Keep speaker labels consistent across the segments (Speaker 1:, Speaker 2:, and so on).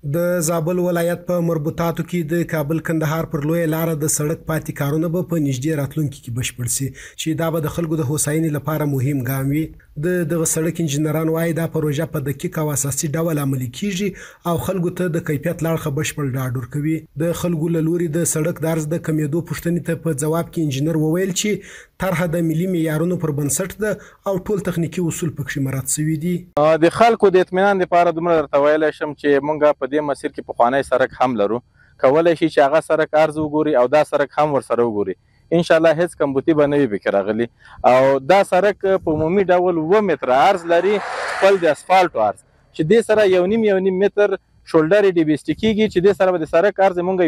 Speaker 1: د زابل ولایت په مربوطاتو کې د کابل کندهار پر لویه لاره د سړک پاتې کارونه به په نږدې راتلونکي کې بشپړ شي چې دا به د خلکو د هوساینې لپاره مهم ګام وي. دغه سړک انجنیران وایي دا پروژه په دقیق او اساسي ډول عملي کیږي او خلکو ته د کیفیت لړخه بشپړ ډاډ ورکوي. د خلکو له لوري د سړک د عرض د کمیدو پوښتنې ته په جواب کې انجنیر وویل چې طرحه د ملي معیارونو پر بنسټ ده او ټول تخنیکی اصول پکې مراعات شوي دي.
Speaker 2: د خلکو د اطمینان لپاره دومره درته ویلی شم چې مونږ په دې مسیر کې پخوانی سړک هم لرو، کولی شي چې هغه سړک عرض وګوري او دا سړک هم ورسره وګوري. انشاءالله هیڅ کمبودي به نه وي پکې راغلي او دا سړک په عمومي ډول 2 متره عرض لري، خپل د اسفالټو عرض چې دې سره 1.5 متر شولډر ډي بي اس ټي کیږي چې د سره د سړک عرض مونږ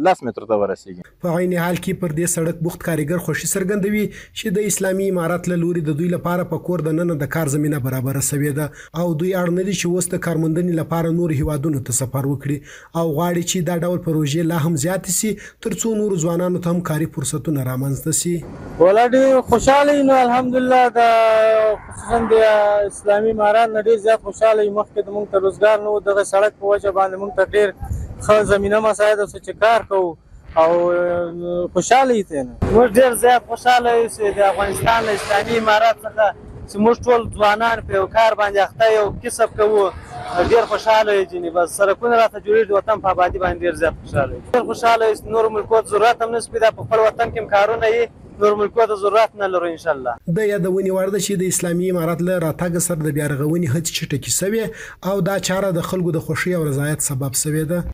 Speaker 2: 10 متر ته ورسیږي.
Speaker 1: په عین حال کې پر دې سړک بوخت کاریګر خوشي څرګندوي چې د اسلامي امارات له لوري د دوی لپاره په کور د نن د کار زمينه برابر شوې ده او دوی اړ نه دي چې اوس د کارموندنې لپاره نور هیوادونو ته سفر وکړي او غواړي چې دا ډول پروژې لا هم زیات شي ترڅو نور ځوانانو ته هم کاري فرصتونه رامنځته شي.
Speaker 3: ولادي خوشاله نو الحمدلله د خصوصا د اسلامي امارات نه ډیر زیات خوشاله مخکې د مونږ ته روزګار نو دغه سړک په وجه باندې مونږ ته ډیر ښه زمینه مساعد اوس چې کار کوو او خوشاله یې نه موږ ډیر زیات خوشاله یو چې د افغانستان له اسلامي امارات څخه چې موږ ټول ځوانان په یو کار باندې اخته یو کسب کوو ډیر خوشاله یو چې بس سړکونه راته جوړېږي د وطن په آبادي باندې ډیر زیات خوشاله یو ډیر خوشاله یو نور ملکو ته ضرورت هم نشته په خپل وطن کې کارونه یې نور ملکو ته ضرورت نه لرو. ان شاء الله
Speaker 1: د یادونې وړ ده چې د اسلامي امارات له راتګ سره د بیا رغونې هڅې چټکې شوې او دا چاره د خلکو د خوښۍ او رضایت سبب شوې ده.